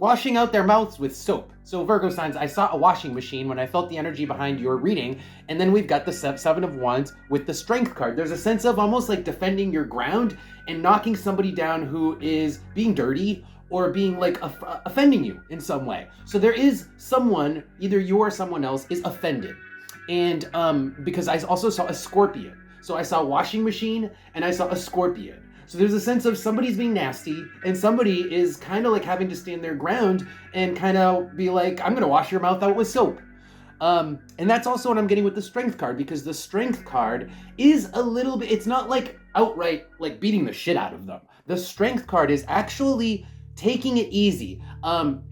washing out their mouths with soap. So Virgo signs, I saw a washing machine when I felt the energy behind your reading. And then we've got the Seven of Wands with the Strength card. There's a sense of almost like defending your ground and knocking somebody down who is being dirty or being like offending you in some way. So there is someone, either you or someone else, is offended. And because I also saw a scorpion. So I saw a washing machine and I saw a scorpion. So there's a sense of somebody's being nasty and somebody is kind of like having to stand their ground and kind of be like, I'm going to wash your mouth out with soap. And that's also what I'm getting with the Strength card, because the Strength card is a little bit, it's not like outright like beating the shit out of them. The Strength card is actually taking it easy,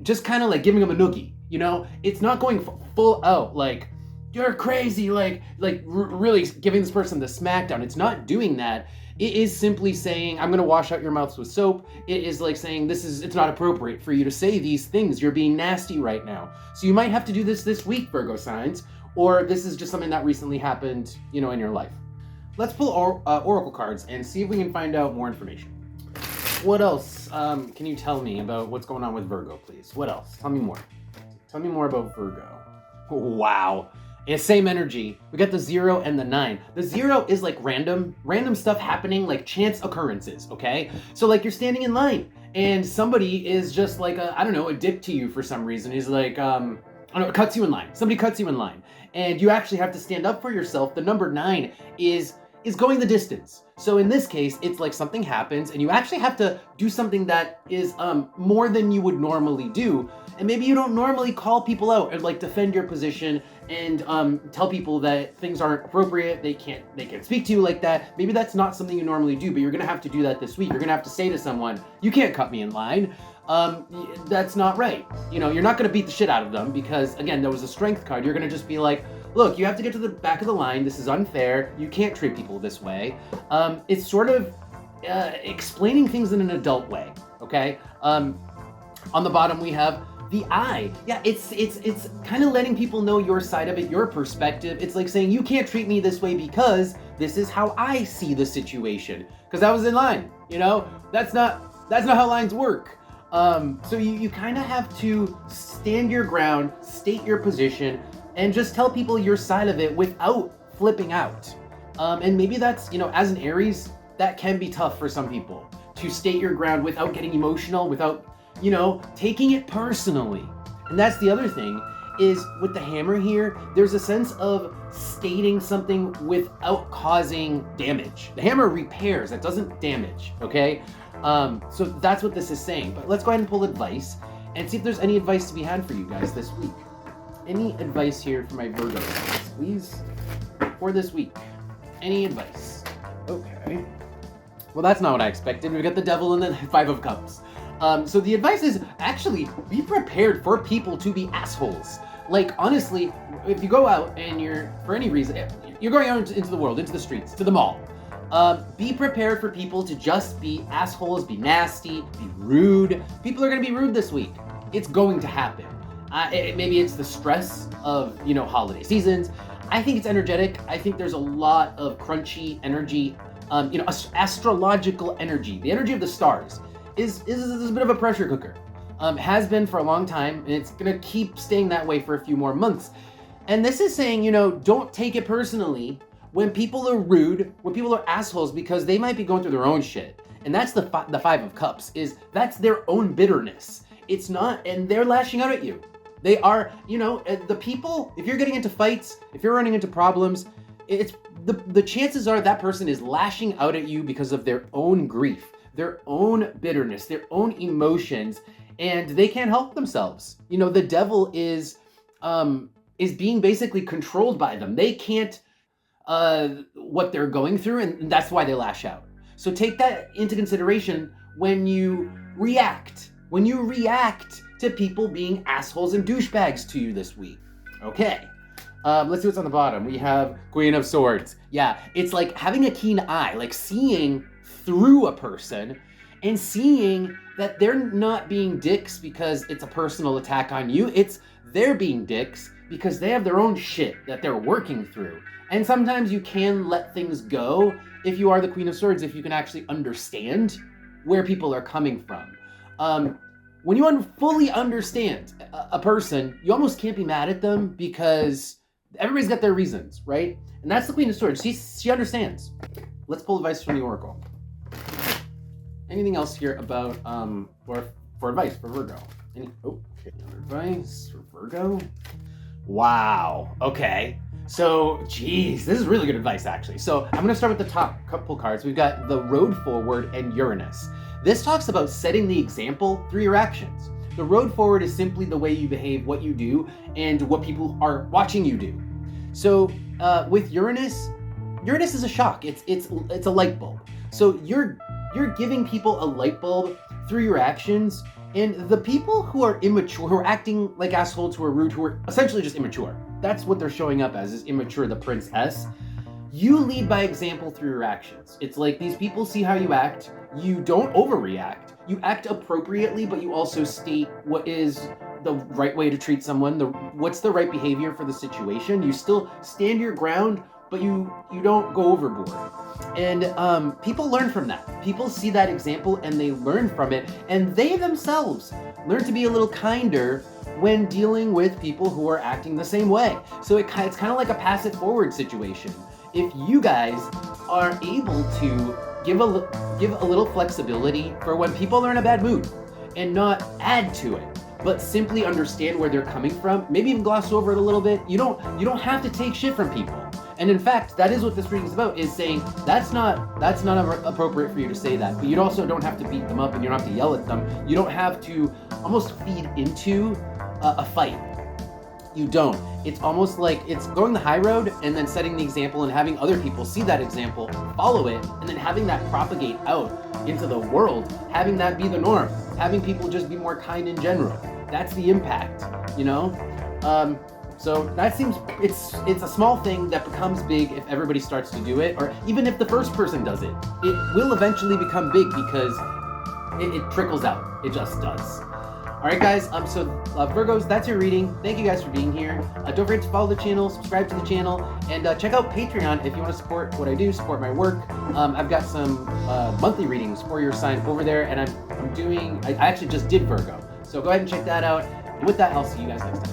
just kind of like giving them a noogie, you know? It's not going full out like, you're crazy, like really giving this person the smackdown. It's not doing that. It is simply saying, I'm gonna wash out your mouths with soap. It is like saying, it's not appropriate for you to say these things. You're being nasty right now. So you might have to do this week, Virgo signs, or this is just something that recently happened, you know, in your life. Let's pull oracle cards and see if we can find out more information. What else can you tell me about what's going on with Virgo, please? What else? Tell me more. Tell me more about Virgo. Wow. And same energy. We got the 0 and the 9. The 0 is like random stuff happening, like chance occurrences, okay? So like you're standing in line and somebody is just like, a dick to you for some reason. He's like, cuts you in line. Somebody cuts you in line. And you actually have to stand up for yourself. The number 9 is going the distance. So in this case, it's like something happens and you actually have to do something that is more than you would normally do. And maybe you don't normally call people out and like defend your position and tell people that things aren't appropriate, they can't speak to you like that. Maybe that's not something you normally do, but you're gonna have to do that this week. You're gonna have to say to someone, you can't cut me in line. That's not right. You know, you're not gonna beat the shit out of them because, again, there was a Strength card. You're gonna just be like, look, you have to get to the back of the line. This is unfair. You can't treat people this way. It's sort of explaining things in an adult way, okay? On the bottom, we have the eye. Yeah, it's kind of letting people know your side of it, your perspective. It's like saying, you can't treat me this way because this is how I see the situation. Because I was in line, you know? That's not how lines work. So you kind of have to stand your ground, state your position, and just tell people your side of it without flipping out. And maybe that's, you know, as an Aries, that can be tough for some people to state your ground without getting emotional, without, you know, taking it personally. And that's the other thing, is with the hammer here, there's a sense of stating something without causing damage. The hammer repairs, it doesn't damage, okay? So that's what this is saying. But let's go ahead and pull advice and see if there's any advice to be had for you guys this week. Any advice here for my Virgo guys, please, for this week? Any advice? Okay. Well, that's not what I expected. We got the Devil and the 5 of Cups. So the advice is actually be prepared for people to be assholes. Like, honestly, if you go out and you're, for any reason, you're going out into the world, into the streets, to the mall, be prepared for people to just be assholes, be nasty, be rude. People are going to be rude this week. It's going to happen. Maybe it's the stress of, you know, holiday seasons. I think it's energetic. I think there's a lot of crunchy energy, astrological energy. The energy of the stars is a bit of a pressure cooker. Has been for a long time, and it's gonna keep staying that way for a few more months. And this is saying, you know, don't take it personally when people are rude, when people are assholes, because they might be going through their own shit. And that's the 5 of Cups, that's their own bitterness. It's not, and they're lashing out at you. They are, you know, the people, if you're getting into fights, if you're running into problems, it's the chances are that person is lashing out at you because of their own grief, their own bitterness, their own emotions, and they can't help themselves. You know, the devil is being basically controlled by them. They can't what they're going through, and that's why they lash out. So take that into consideration when you react. When you react to people being assholes and douchebags to you this week. Okay, let's see what's on the bottom. We have Queen of Swords. Yeah, it's like having a keen eye, like seeing through a person and seeing that they're not being dicks because it's a personal attack on you. It's they're being dicks because they have their own shit that they're working through. And sometimes you can let things go if you are the Queen of Swords, if you can actually understand where people are coming from. when you fully understand a person, you almost can't be mad at them because everybody's got their reasons, right? And that's the Queen of Swords. She understands. Let's pull advice from the Oracle. Anything else here about for advice for Virgo? Advice for Virgo? Wow. Okay. So, geez, this is really good advice, actually. So I'm going to start with the top couple cards. We've got the Road Forward and Uranus. This talks about setting the example through your actions. The road forward is simply the way you behave, what you do, and what people are watching you do. So with Uranus is a shock. It's a light bulb. So you're giving people a light bulb through your actions, and the people who are immature, who are acting like assholes, who are rude, who are essentially just immature. That's what they're showing up as, is immature, the princess. You lead by example through your actions. It's like these people see how you act. You don't overreact. You act appropriately, but you also state what is the right way to treat someone, what's the right behavior for the situation. You still stand your ground, but you don't go overboard. And people learn from that. People see that example and they learn from it, and they themselves learn to be a little kinder when dealing with people who are acting the same way. So it's kind of like a pass it forward situation. If you guys are able to give a little flexibility for when people are in a bad mood and not add to it, but simply understand where they're coming from, maybe even gloss over it a little bit. You don't have to take shit from people. And in fact, that is what this reading is about, is saying that's not appropriate for you to say that, but you also don't have to beat them up and you don't have to yell at them. You don't have to almost feed into a fight. You don't. It's almost like it's going the high road and then setting the example and having other people see that example, follow it, and then having that propagate out into the world, having that be the norm, having people just be more kind in general. That's the impact, you know? So that seems, it's a small thing that becomes big if everybody starts to do it, or even if the first person does it. It will eventually become big because it trickles out. It just does. All right, guys, so Virgos, that's your reading. Thank you guys for being here. Don't forget to follow the channel, subscribe to the channel, and check out Patreon if you want to support what I do, support my work. I've got some monthly readings for your sign over there, and I actually just did Virgo. So go ahead and check that out. And with that, I'll see you guys next time.